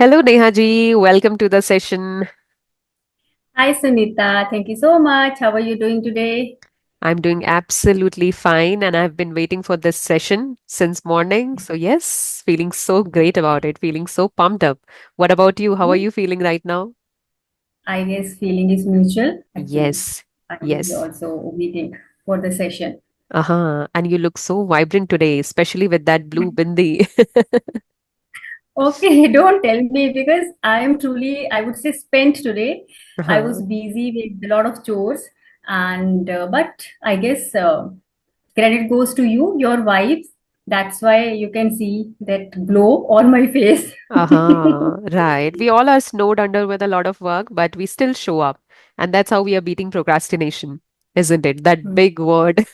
Hello, Neha ji. Welcome to the session. Hi Sunita, thank you so much. How are you doing today? I'm doing absolutely fine, and I've been waiting for this session since morning. So, yes, feeling so great about it, feeling so pumped up. What about you? How are Hmm? you feeling right now? I guess feeling is mutual. Actually, Yes, I was yes. also waiting for the session. Uh-huh. And you look so vibrant today, especially with that blue bindi. Okay, don't tell me because I am truly, I would say, spent today. I was Uh-huh. busy with a lot of chores, and but I guess credit goes to you, your vibes. That's why you can see that glow on my face. Uh-huh. Right. We all are snowed under with a lot of work, but we still show up. And that's how we are beating procrastination, isn't it? That big word.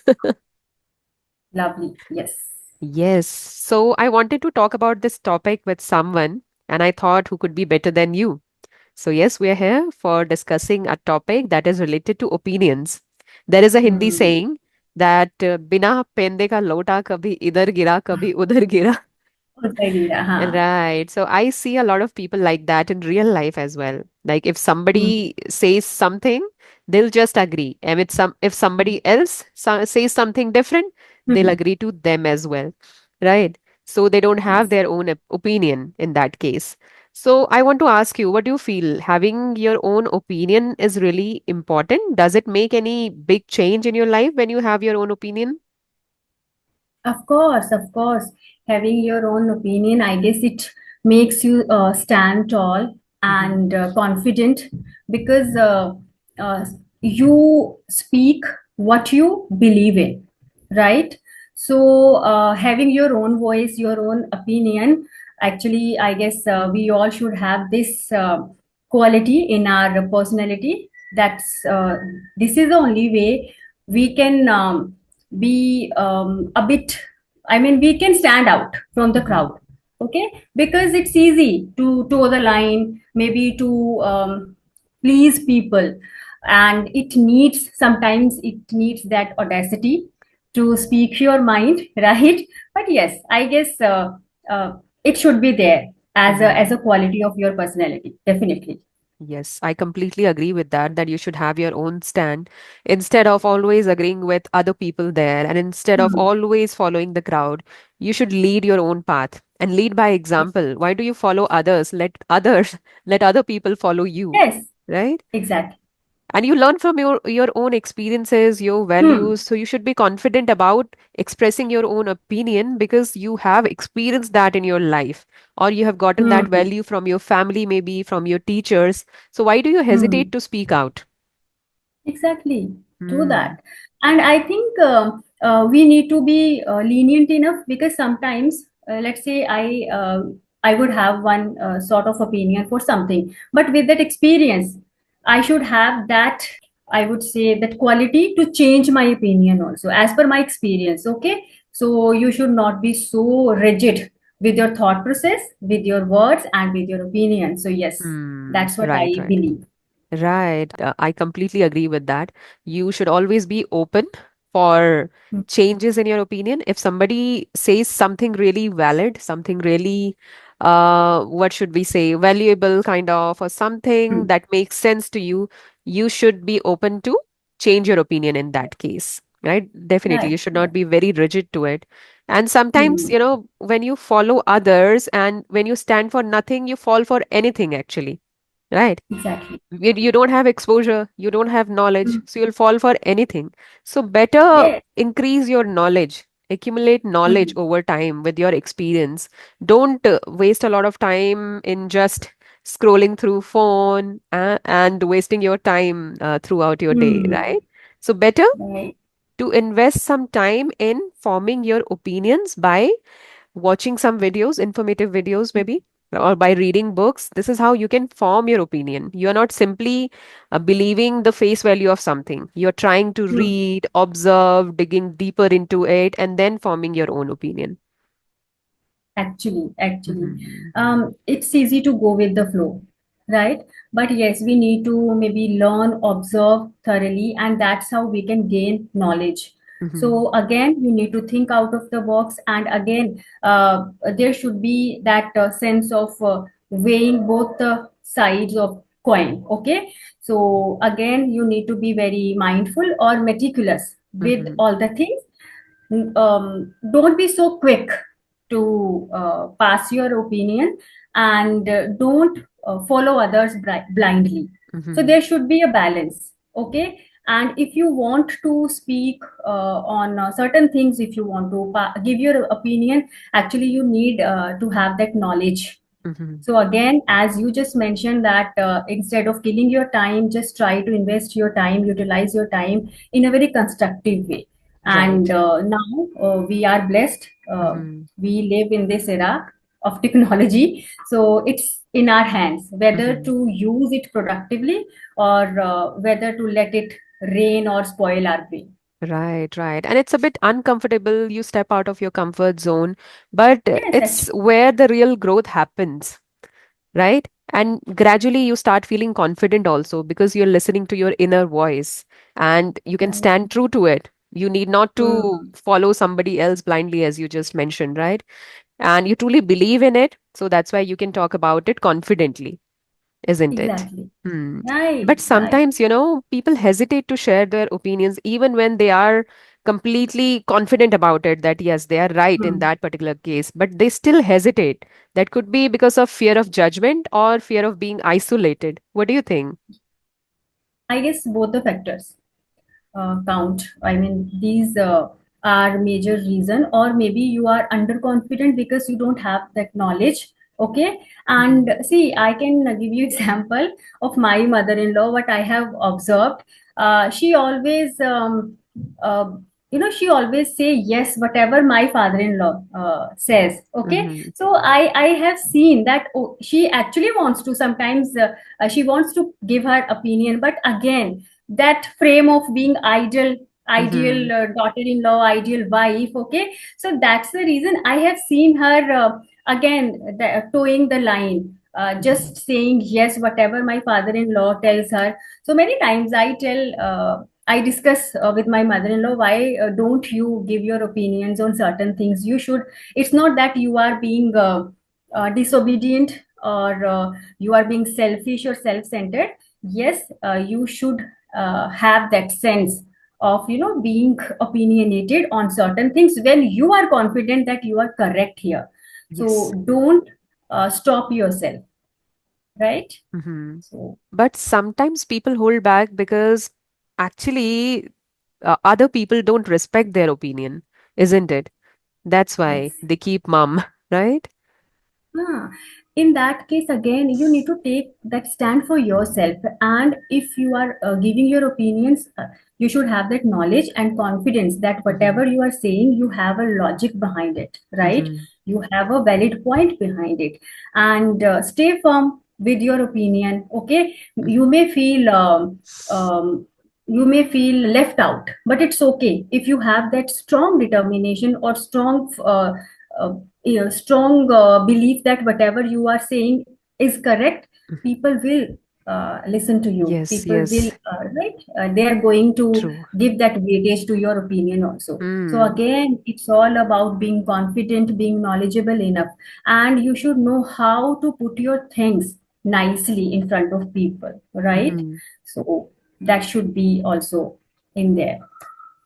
Lovely. Yes. Yes. So I wanted to talk about this topic with someone, and I thought who could be better than you. So, yes, we are here for discussing a topic that is related to opinions. There is a Hindi Hmm. saying that बिना पेंदे का लोटा कभी इधर गिरा कभी उधर गिरा. Udaigira, हाँ. Right. So I see a lot of people like that in real life as well. Like if Hmm. somebody says something, they'll just agree. And if somebody else says something different, they'll Hmm. agree to them as well. Right. So they don't have Yes. their own opinion in that case. So I want to ask you, what do you feel? Having your own opinion is really important. Does it make any big change in your life when you have your own opinion? Of course. Having your own opinion, I guess it makes you stand tall Mm-hmm. and confident because uh, you speak what you believe in, right? So, having your own voice, your own opinion, actually, I guess we all should have this quality in our personality. That's this is the only way we can be a bit, I mean, we can stand out from the Mm-hmm. crowd. Okay, because it's easy to toe the line, maybe to please people, and it needs, sometimes it needs that audacity to speak your mind, right? But yes, I guess uh, it should be there as a quality of your personality, definitely. Yes, I completely agree with that, that you should have your own stand instead of always agreeing with other people there and instead of Hmm. always following the crowd. You should lead your own path and lead by Yes. example. Why do you follow others? Let others, let other people follow you, Yes, right? exactly. And you learn from your own experiences, your Hmm. values. So you should be confident about expressing your own opinion because you have experienced that in your life, or you have gotten that Hmm. value from your family, maybe from your teachers. So why do you hesitate Hmm. to speak out? Exactly. Do Hmm. that. And I think we need to be lenient enough because sometimes, let's say I would have one sort of opinion for something, but with that experience, I should have that, I would say, that quality to change my opinion also as per my experience. Okay. So you should not be so rigid with your thought process, with your words, and with your opinion. So yes, Hmm. that's what Right, I right. believe. Right. I completely agree with that. You should always be open for Hmm. changes in your opinion. If somebody says something really valid, something really, what should we say, valuable kind of, or something Hmm. that makes sense to you, you should be open to change your opinion in that case. Right? Definitely. Right. You should not be very rigid to it. And sometimes, Hmm. when you follow others and when you stand for nothing, you fall for anything actually. Right? Exactly. You don't have exposure, you don't have knowledge, Mm. so you'll fall for anything. So better Yes. increase your knowledge, accumulate knowledge Mm. over time with your experience. Don't waste a lot of time in just scrolling through phone and wasting your time throughout your day, Mm. right? So better Right. to invest some time in forming your opinions by watching some videos, informative videos maybe, or by reading books. This is how you can form your opinion. You are not simply believing the face value of something. You're trying to Mm. read, observe, digging deeper into it, and then forming your own opinion. Actually, Mhm. it's easy to go with the flow, right? But yes, we need to maybe learn, observe thoroughly, and that's how we can gain knowledge. Mhm. So again, you need to think out of the box, and again, there should be that sense of weighing both the sides of coin. Okay, so again you need to be very mindful or meticulous with Mm-hmm. all the things. Don't be so quick to pass your opinion, and don't follow others blindly. So Mm-hmm. there should be a balance. Okay, and if you want to speak on certain things, if you want to give your opinion, actually you need to have that knowledge. Mm-hmm. So again, as you just mentioned that instead of killing your time, just try to invest your time, utilize your time in a very constructive way. And Right. now we are blessed. Mm-hmm. We live in this era of technology, so it's in our hands whether Mm-hmm. to use it productively or whether to let it rain or spoil our brain. Right, right. And it's a bit uncomfortable. You step out of your comfort zone, but Yes, it's actually. where the real growth happens, right? And gradually you start feeling confident also because you're listening to your inner voice and you can Right. stand true to it. You need not to Hmm. follow somebody else blindly, as you just mentioned, right? And you truly believe in it. So that's why you can talk about it confidently, isn't it? Exactly. Hmm. Right. But Right. sometimes, people hesitate to share their opinions even when they are completely confident about it that yes, they are right in Hmm. that particular case, but they still hesitate. That could be because of fear of judgment or fear of being isolated. What do you think? I guess both the factors count. I mean, these are major reason, or maybe you are underconfident because you don't have that knowledge. Okay, and Hmm. see, I can give you example of my mother-in-law. What I have observed, she always, uh, she always say yes whatever my father-in-law says. Okay, Hmm. so I have seen that she actually wants to sometimes she wants to give her opinion, but again that frame of being ideal Hmm. daughter-in-law, ideal wife. Okay, so that's the reason I have seen her again towing the line, Hmm. just saying yes whatever my father-in-law tells her. So many times I discuss with my mother-in-law, why don't you give your opinions on certain things? You should. It's not that you are being disobedient, or you are being selfish or self-centered. Yes, you should have that sense of being opinionated on certain things when you are confident that you are correct here. So Yes. don't stop yourself, right? Hmm. So But sometimes people hold back because actually other people don't respect their opinion, isn't it? That's why yes. they keep mum, right? Ah, in that case, again, you need to take that stand for yourself. And if you are giving your opinions, you should have that knowledge and confidence that Hmm. whatever you are saying, you have a logic behind it, right? Hmm. You have a valid point behind it. And stay firm with your opinion. Okay, Hmm. you may feel left out, but it's okay if you have that strong determination or uh, strong belief that whatever you are saying is correct. People will listen to you. Yes, People will, yes, right, they are going to true. give that weightage to your opinion also. So Hmm. again, it's all about being confident, being knowledgeable enough, and you should know how to put your things nicely in front of people, right? Hmm. So that should be also in there.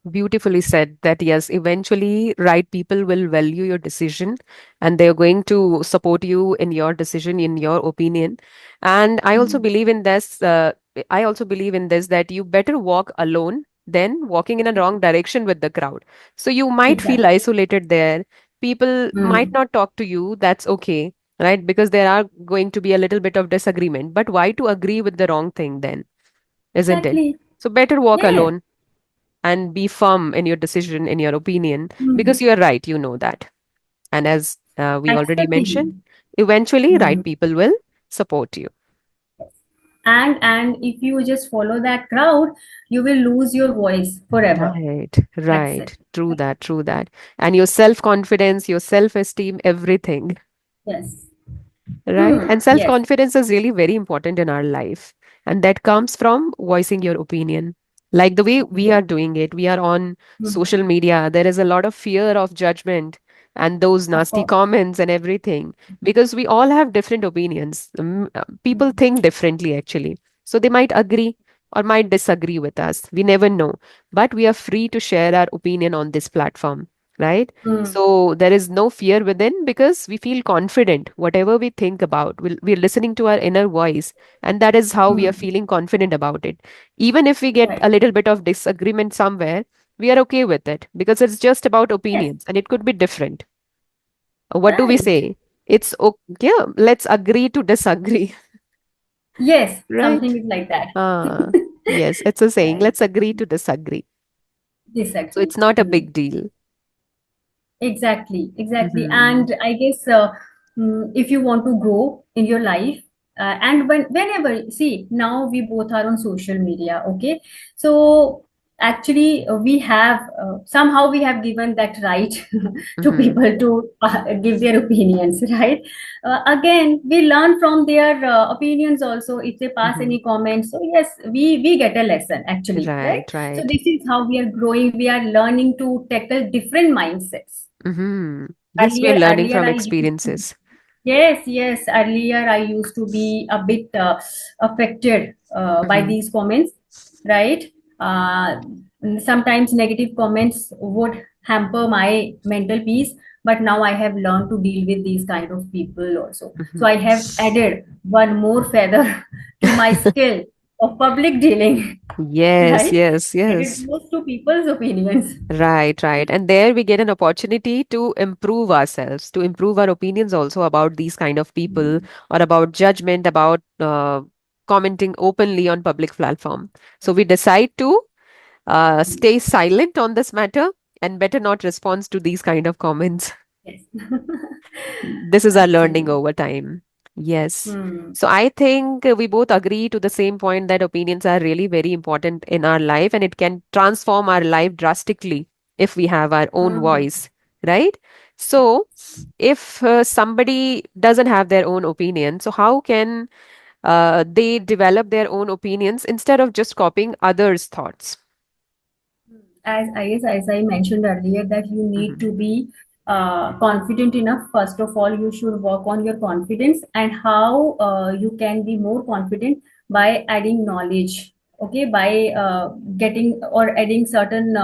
Beautifully said that yes, eventually right people will value your decision and they're going to support you in your decision, in your opinion. And I also Mhm. believe in this, I also believe in this that you better walk alone than walking in a wrong direction with the crowd. So you might feel Exactly. isolated there. People might Mm. not talk to you. That's okay, right? Because there are going to be a little bit of disagreement. But why to agree with the wrong thing then, isn't it? Exactly. So better walk Yes. alone and be firm in your decision, in your opinion, Mm. because you are right, you know that. And as we That's already the mentioned, thing. eventually, right Mm. people will support you. And if you just follow that crowd, you will lose your voice forever. Right, That's it. right. True that, true that. And your self confidence, your self esteem, everything. Yes. Right? Hmm. And self Yes. confidence is really very important in our life. And that comes from voicing your opinion. Like the way we Yes. are doing it, we are on Hmm. social media. There is a lot of fear of judgment. and those Of nasty course. comments and everything, because we all have different opinions. People think differently actually. So they might agree or might disagree with us. We never know. But we are free to share our opinion on this platform, right? Hmm. So there is no fear within because we feel confident. Whatever we think about, we're listening to our inner voice, and that is how we are Hmm. feeling confident about it. Even if we get Right. a little bit of disagreement somewhere, we are okay with it because it's just about Yes. opinions and it could be different. What do we Right. say? It's okay. Yeah, let's agree to disagree, Yes, something right? is like that. Yes, it's a saying. Right. Let's agree to disagree. So Disagree. it's not a Hmm. big deal. Exactly, exactly. Hmm. And I guess if you want to grow in your life, and whenever, see, now we both are on social media, okay? So actually, we have somehow we have given that right to Hmm. people to give their opinions, right? Again, we learn from their opinions also. If they pass Hmm. any comments, so yes, we get a lesson actually, right? Right, So right. this is how we are growing. We are learning to tackle different mindsets. Hmm. Yes, we are Earlier learning I from used to, experiences. yes, yes, earlier I used to be a bit affected by Hmm. these comments, right? Uh, Sometimes negative comments would hamper my mental peace, but now I have learned to deal with these kind of people also. So I have added one more feather to my skill of public dealing, Yes, right? yes, Get it yes. goes to people's opinions. Right, right. And there we get an opportunity to improve ourselves, to improve our opinions also about these kind of people or about judgment, about commenting openly on public platform. So we decide to stay silent on this matter and better not respond to these kind of comments. Yes. This is our learning Absolutely. over time. Yes. Hmm. So I think we both agree to the same point that opinions are really very important in our life and it can transform our life drastically if we have our own Hmm. voice, right? So if somebody doesn't have their own opinion, so how can they develop their own opinions instead of just copying others' thoughts? As I guess, as I mentioned earlier, that you need Hmm. to be confident enough. First of all, you should work on your confidence and how you can be more confident by adding knowledge. Okay, by getting or adding certain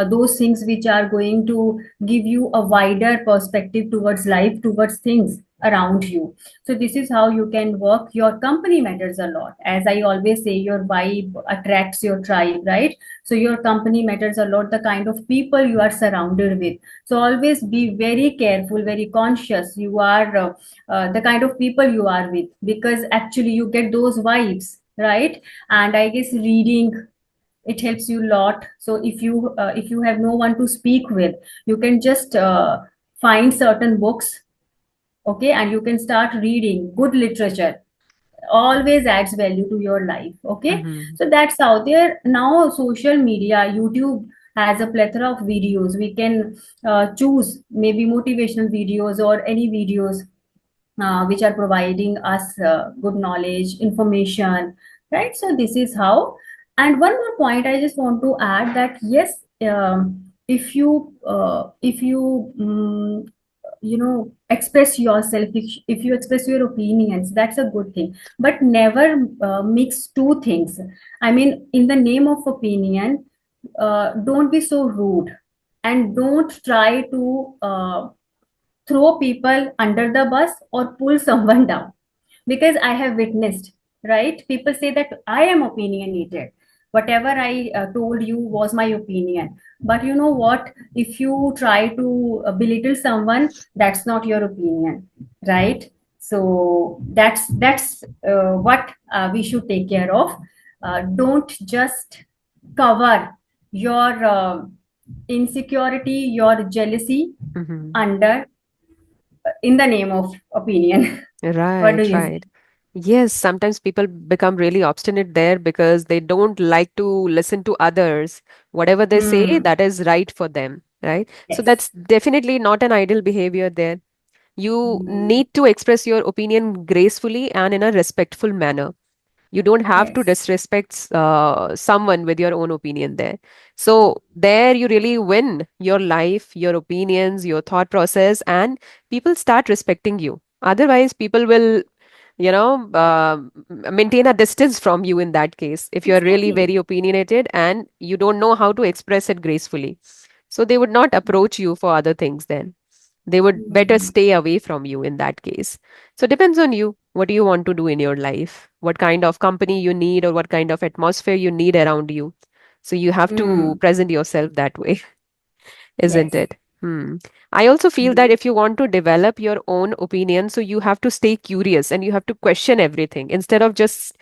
those things which are going to give you a wider perspective towards life, towards things around you. So this is how you can work. Your company matters a lot. As I always say, your vibe attracts your tribe, right? So your company matters a lot, the kind of people you are surrounded with. So always be very careful, very conscious. You are the kind of people you are with, because actually you get those vibes, right? And I guess reading, it helps you a lot. So if you have no one to speak with, you can just find certain books, okay, and you can start reading good literature. Always adds value to your life, okay. Hmm. So that's how there now. Social media, YouTube has a plethora of videos. We can choose maybe motivational videos or any videos which are providing us good knowledge, information, right? So this is how. And one more point I just want to add, that yes, if you express yourself, if you express your opinions, that's a good thing, but never mix two things. I mean, in the name of opinion, don't be so rude, and don't try to throw people under the bus or pull someone down, because I have witnessed, right? People say that I am opinionated, whatever I told you was my opinion. But you know what, if you try to belittle someone, that's not your opinion, right? So that's what we should take care of. Don't just cover your insecurity, your jealousy Hmm. under, in the name of opinion. What do Right, you say? right. Yes, sometimes people become really obstinate there because they don't like to listen to others. Whatever they say, Hmm. that is right for them, right? So Yes. that's definitely not an ideal behavior there. You Hmm. need to express your opinion gracefully and in a respectful manner. You don't have to Yes. disrespect someone with your own opinion there. So there you really win your life, your opinions, your thought process, and people start respecting you. Otherwise, people will, maintain a distance from you in that case if you're really Exactly. very opinionated and you don't know how to express it gracefully. So they would not approach you for other things then. They would better Mm, stay away from you in that case. So depends on you. What do you want to do in your life? What kind of company you need or what kind of atmosphere you need around you? So you have to mm, present yourself that way. Isn't yes. it? I also feel Mm, that if you want to develop your own opinion, so you have to stay curious and you have to question everything instead of just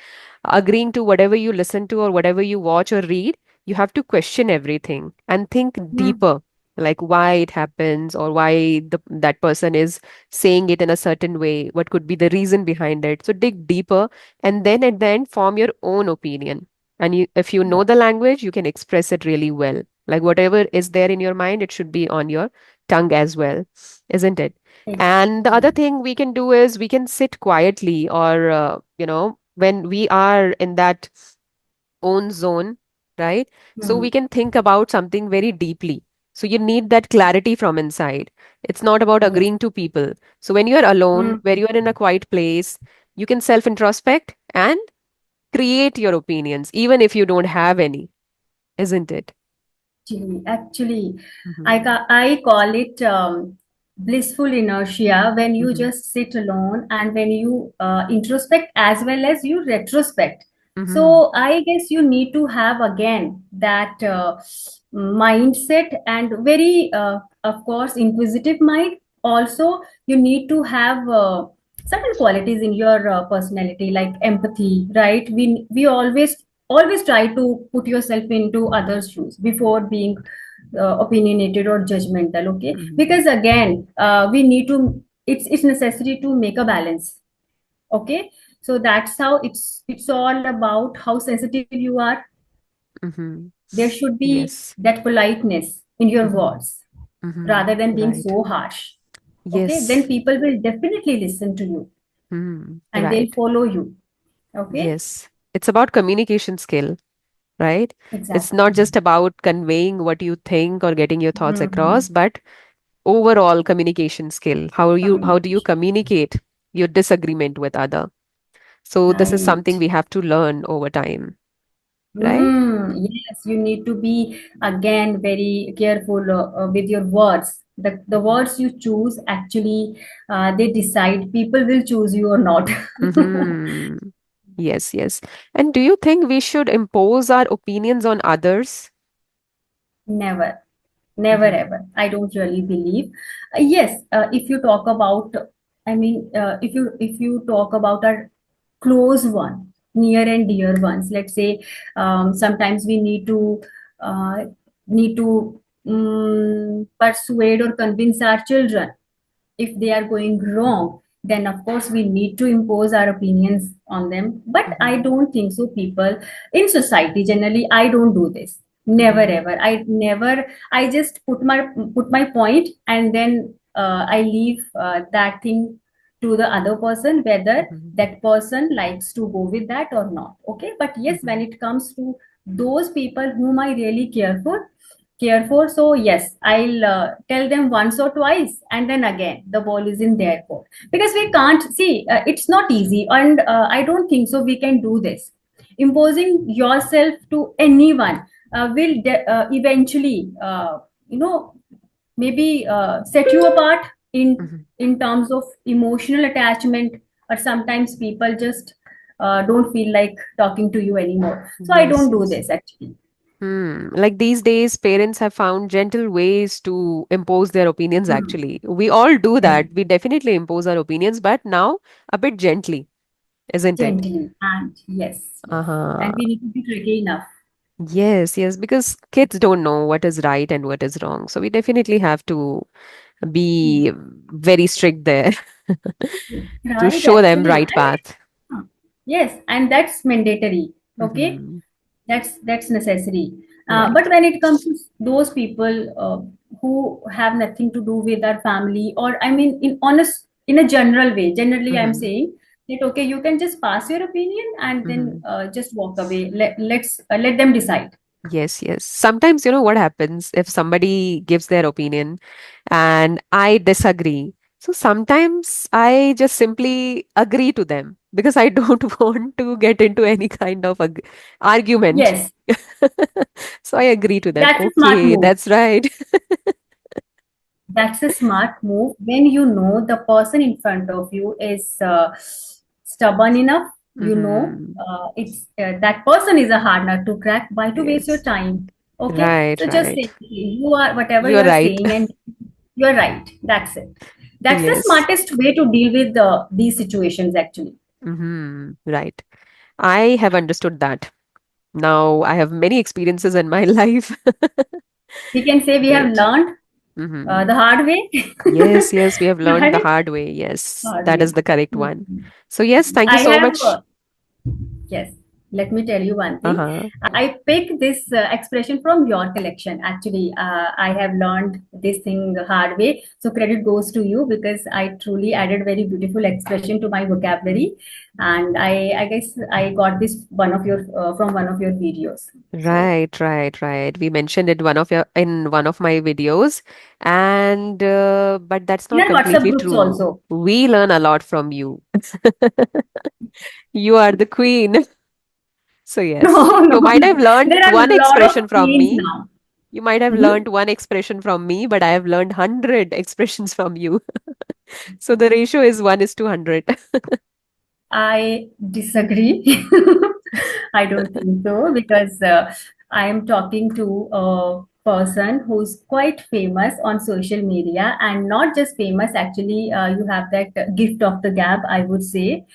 agreeing to whatever you listen to or whatever you watch or read. You have to question everything and think mm, deeper, like why it happens or why that person is saying it in a certain way. What could be the reason behind it? So dig deeper and then at the end form your own opinion. And if you know the language, you can express it really well. Like whatever is there in your mind, it should be on your tongue as well, isn't it? And the other exactly. thing we can do is we can sit quietly or, when we are in that own zone, right? So we Mm, can think about something very deeply. So you need that clarity from inside. It's not about yes. agreeing to people. So when you're alone, Mm, where you're in a quiet place, you can self introspect and create your opinions, even if you don't have any, isn't it? actually, Mm-hmm. I call it blissful inertia when you Mm-hmm. just sit alone and when you introspect as well as you retrospect. Mm-hmm. So I guess you need to have again that mindset and very, of course, inquisitive mind. Also, you need to have certain qualities in your personality like empathy, right? We always try to put yourself into others shoes before being opinionated or judgmental, okay? Mm-hmm. Because again, we need to, it's necessary to make a balance, okay? So that's how it's all about how sensitive you are. Mm-hmm. There should be Yes. that politeness in your Mm-hmm. words Mm-hmm. rather than being Right. so harsh, okay? Then Yes. people will definitely listen to you and they'll Right. follow you, okay? Yes. It's about communication skill, right? It's not Exactly. just about conveying what you think or getting your thoughts across, Hmm. but overall communication skill. How do you Communication. communicate your disagreement with other? So this is something Right. we have to learn over time, right? Yes, you need to be again very careful with your words. The Mm-hmm. words you choose actually they decide people will choose you or not. Mm-hmm. Yes, yes. And do you think we should impose our opinions on others? Never, never Mm-hmm. ever. I don't really believe. Yes, if you talk about, I mean, if you talk about our close one, near and dear ones, let's say, sometimes we uh, need to persuade or convince our children if they are going wrong, then of course we need to impose our opinions on them. But I Mm-hmm. don't think so. People in society generally, I don't do this. Never Mm-hmm. ever. I never. I just put my point and then I leave that thing to the other person whether Mm-hmm. that person likes to go with that or not. Okay, but yes, when Mm-hmm. it comes to those people whom I really care for, so yes, I'll tell them once or twice and then again the ball is in their court because we can't see, it's not easy, and I don't think so we can do this. Imposing yourself to anyone eventually maybe set you apart in Mm-hmm. in terms of emotional attachment, or sometimes people just don't feel like talking to you anymore, so I Yes, don't do yes. this actually. Like these days, parents have found gentle ways to impose their opinions, Hmm. actually. We all do Yes. that. We definitely impose our opinions, but now a bit gently, isn't it? Gently, and yes, yes, Uh-huh. and we need to be tricky enough. Yes, yes, because kids don't know what is right and what is wrong. So we definitely have to be very strict there to Right, show them actually. right path. Yes, and that's mandatory. Okay, Hmm. that's necessary. But Right. when it comes to those people who have nothing to do with our family, or I mean, in a general way, generally, I'm Hmm. saying. that okay, you can just pass your opinion and then Hmm. just walk away. Let them decide. Yes, yes. Sometimes, what happens if somebody gives their opinion and I disagree. So sometimes I just simply agree to them because I don't want to get into any kind of argument. Yes, So I agree to them. that's a smart Okay, move. that's right. That's a smart move when you know the person in front of you is stubborn enough. You know, Hmm. it's that person is a hard nut to crack. Why to waste your Yes. time? Okay, Right, so just right. say you are whatever you You're are right. saying, and you're right. That's it. That's the Yes. smartest way to deal with these situations, actually. Right. I have understood that. Now I have many experiences in my life. We can say we have Great. learned Hmm. the hard way, Yes, yes, we have learned the right? hard way. Yes, Hard that way. is the correct one. Mhm. So, yes, thank you I so have. much. Yes, let me tell you one thing. Uh-huh. I picked this expression from your collection. Actually, I have learned this thing the hard way. So credit goes to you because I truly added very beautiful expression to my vocabulary, and I guess I got this one of your from one of your videos. So Right, right, right. We mentioned it in one of my videos, and but that's in not our WhatsApp completely groups true. also. We learn a lot from you. You are the queen. So yes, No, no, you might have no. learned There are one a lot of expression from queens me. now. You might have Mhm. learned one expression from me, but I have learned 100 expressions from you. So the ratio is 1:100. I disagree. I don't think so because I am talking to a person who's quite famous on social media and not just famous, actually, you have that gift of the gab, I would say.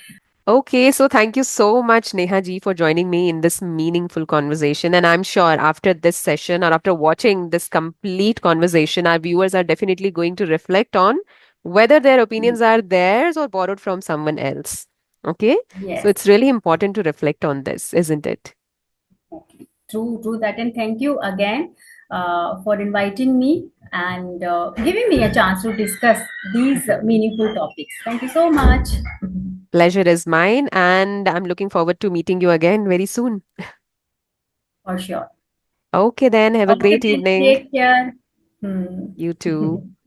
Okay, so thank you so much, Neha ji, for joining me in this meaningful conversation. And I'm sure after this session or after watching this complete conversation, our viewers are definitely going to reflect on whether their opinions are theirs or borrowed from someone else. Okay, so Yes, it's really important to reflect on this, isn't it? true, true that. And thank you again for inviting me and giving me a chance to discuss these Mhm. meaningful topics. Thank you so much. Pleasure is mine, and I'm looking forward to meeting you again very soon. For sure. Okay, then, have a Okay, great then evening. take care. Hmm. You too.